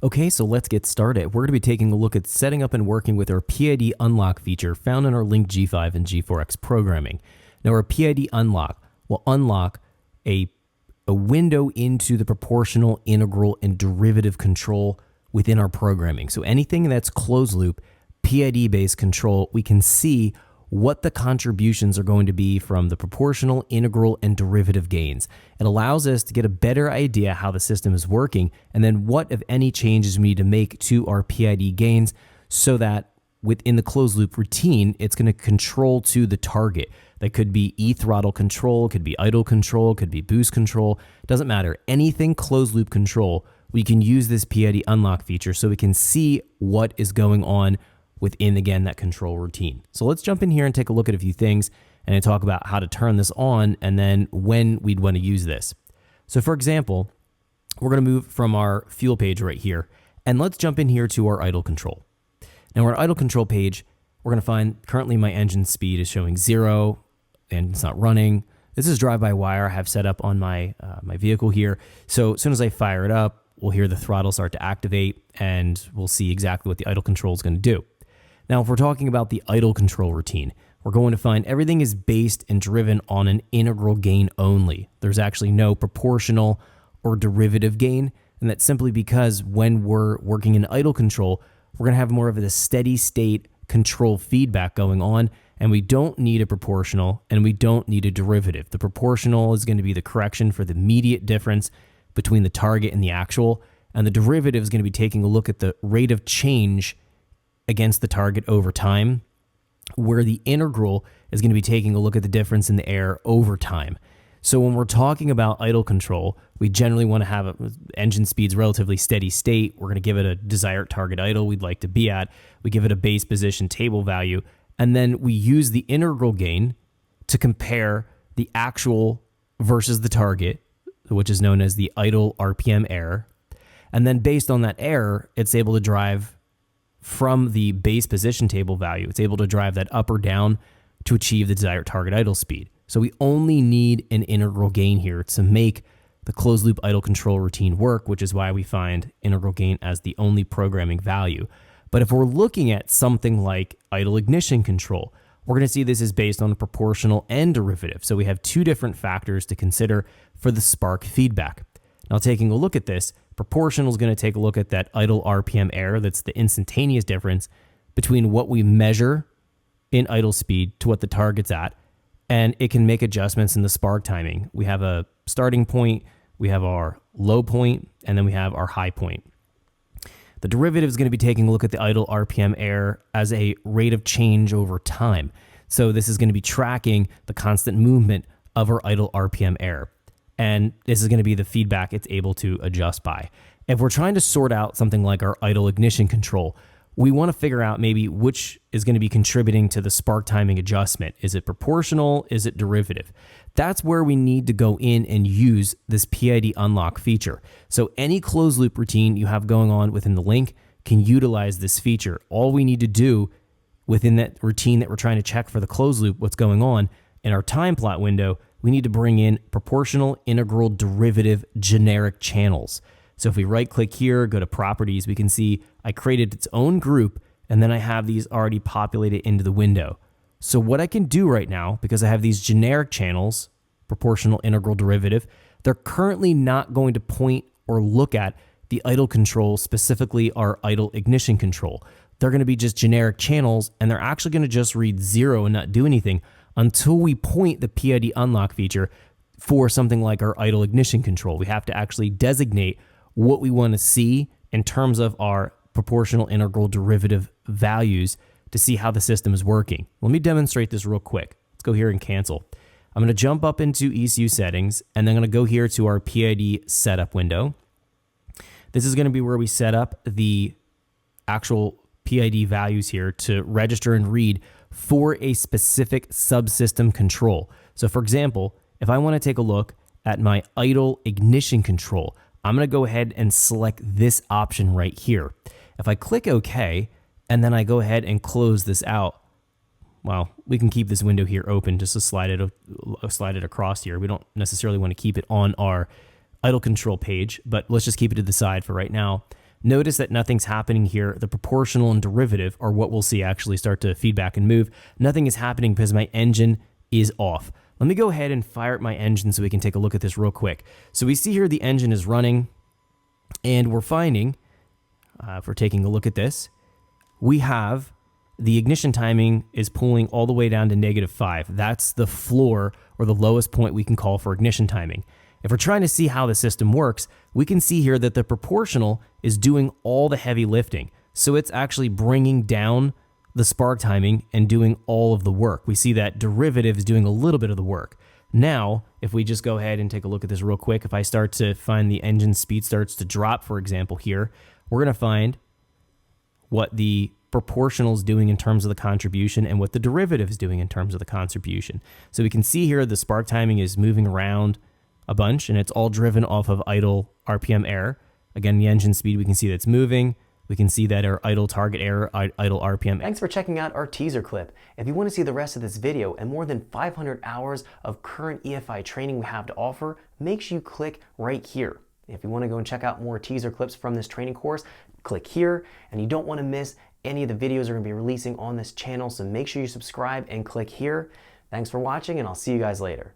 Okay, so let's get started. We're going to be taking a look at setting up and working with our PID unlock feature found in our Link G5 and G4X programming. Now, our PID unlock will unlock a window into the proportional, integral, and derivative control within our programming. So anything that's closed loop, PID-based control, we can see what the contributions are going to be from the proportional, integral, and derivative gains. It allows us to get a better idea how the system is working and then what, if any, changes we need to make to our PID gains so that within the closed loop routine, it's going to control to the target. That could be E-throttle control, could be idle control, could be boost control, doesn't matter. Anything closed loop control, we can use this PID unlock feature so we can see what is going on within, again, that control routine. So let's jump in here and take a look at a few things and then talk about how to turn this on and then when we'd want to use this. So for example, we're going to move from our fuel page right here and let's jump in here to our idle control. Now our idle control page, we're going to find currently my engine speed is showing 0 and it's not running. This is drive-by-wire I have set up on my my vehicle here. So as soon as I fire it up, we'll hear the throttle start to activate and we'll see exactly what the idle control is going to do. Now, if we're talking about the idle control routine, we're going to find everything is based and driven on an integral gain only. There's actually no proportional or derivative gain, and that's simply because when we're working in idle control, we're going to have more of a steady state control feedback going on, and we don't need a proportional and we don't need a derivative. The proportional is going to be the correction for the immediate difference between the target and the actual, and the derivative is going to be taking a look at the rate of change against the target over time, where the integral is going to be taking a look at the difference in the air over time. So when we're talking about idle control, we generally want to have engine speeds relatively steady state. We're going to give it a desired target idle we'd like to be at. We give it a base position table value, and then we use the integral gain to compare the actual versus the target, which is known as the idle RPM error. And then based on that error, it's able to drive from the base position table value. It's able to drive that up or down to achieve the desired target idle speed. So we only need an integral gain here to make the closed loop idle control routine work, which is why we find integral gain as the only programming value. But if we're looking at something like idle ignition control, we're going to see this is based on a proportional and derivative. So we have two different factors to consider for the spark feedback. Now, taking a look at this, proportional is going to take a look at that idle RPM error. That's the instantaneous difference between what we measure in idle speed to what the target's at, and it can make adjustments in the spark timing. We have a starting point, we have our low point, and then we have our high point. The derivative is going to be taking a look at the idle RPM error as a rate of change over time. So this is going to be tracking the constant movement of our idle RPM error. And this is going to be the feedback it's able to adjust by. If we're trying to sort out something like our idle ignition control, we want to figure out maybe which is going to be contributing to the spark timing adjustment. Is it proportional? Is it derivative? That's where we need to go in and use this PID unlock feature. So any closed loop routine you have going on within the link can utilize this feature. All we need to do within that routine that we're trying to check for the closed loop, what's going on in our time plot window, we need to bring in proportional, integral, derivative, generic channels. So if we right click here, go to properties, we can see I created its own group and then I have these already populated into the window. So what I can do right now, because I have these generic channels, proportional, integral, derivative, they're currently not going to point or look at the idle control, specifically our idle ignition control. They're going to be just generic channels and they're actually going to just read 0 and not do anything until we point the PID unlock feature for something like our idle ignition control. We have to actually designate what we want to see in terms of our proportional, integral, derivative values to see how the system is working. Let me demonstrate this real quick. Let's go here and cancel. I'm going to jump up into ECU settings and then I'm going to go here to our PID setup window. This is going to be where we set up the actual PID values here to register and read for a specific subsystem control. So for example, if I want to take a look at my idle ignition control, I'm going to go ahead and select this option right here. If I click OK, and then I go ahead and close this out, well, we can keep this window here open just to slide it across here. We don't necessarily want to keep it on our idle control page, but let's just keep it to the side for right now. Notice that nothing's happening here. The proportional and derivative are what we'll see actually start to feedback and move. Nothing is happening because my engine is off. Let me go ahead and fire up my engine so we can take a look at this real quick. So we see here the engine is running, and we're finding, if we're taking a look at this, we have the ignition timing is pulling all the way down to -5. That's the floor or the lowest point we can call for ignition timing. If we're trying to see how the system works, we can see here that the proportional is doing all the heavy lifting. So it's actually bringing down the spark timing and doing all of the work. We see that derivative is doing a little bit of the work. Now, if we just go ahead and take a look at this real quick, if I start to find the engine speed starts to drop, for example, here, we're going to find what the proportional is doing in terms of the contribution and what the derivative is doing in terms of the contribution. So we can see here the spark timing is moving around a bunch, and it's all driven off of idle RPM error. Again, the engine speed, we can see that's moving. We can see that our idle target error, idle RPM. Thanks for checking out our teaser clip. If you want to see the rest of this video and more than 500 hours of current EFI training we have to offer, make sure you click right here. If you want to go and check out more teaser clips from this training course, click here, and you don't want to miss any of the videos we're going to be releasing on this channel, so make sure you subscribe and click here. Thanks for watching, and I'll see you guys later.